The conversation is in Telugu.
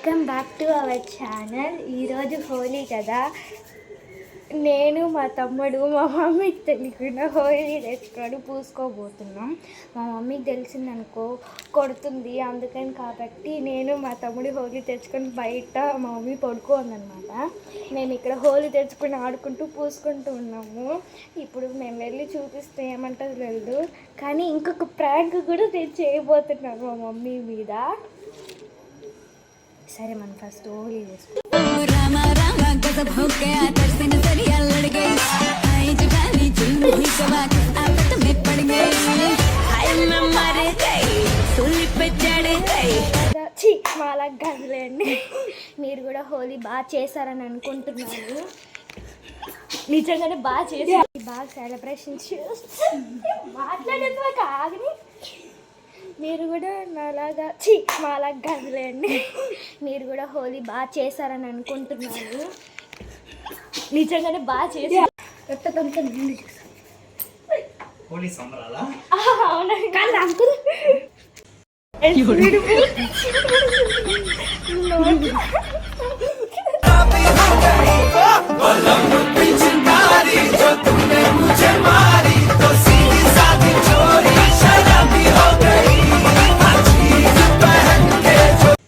Welcome back to our channel. ఈరోజు హోలీ కదా, నేను మా తమ్ముడు మా మమ్మీకి తెలియకుండా హోలీ తెచ్చుకొని పూసుకోబోతున్నాం. మా మమ్మీకి తెలిసిందనుకో కొడుతుంది, అందుకని కాబట్టి నేను మా తమ్ముడు హోలీ తెచ్చుకొని బయట మా మమ్మీ పడుకోందనమాట. మేము ఇక్కడ హోలీ తెచ్చుకొని ఆడుకుంటూ పూసుకుంటూ ఉన్నాము. ఇప్పుడు మేము వెళ్ళి చూపిస్తే ఏమంటుంది లేదు, కానీ ఇంకొక ప్రాంక్ కూడా చేయబోతున్నాను మా మమ్మీ మీద. సరే మనం ఫస్ట్ హోలీ చేసుకుంటాం. మాలా గదిలేండి, మీరు కూడా హోలీ బాగా చేశారని అనుకుంటున్నాను. నిజంగానే బాగా చేశారు, బాగా సెలబ్రేషన్ మాట్లాడేందుకు ఆగని. మీరు కూడా నాలాగా మాలా గదిలేండి, మీరు కూడా హోలీ బాగా చేశారని అనుకుంటున్నాను. నిజంగానే బాగా చేశారు. అవునండి.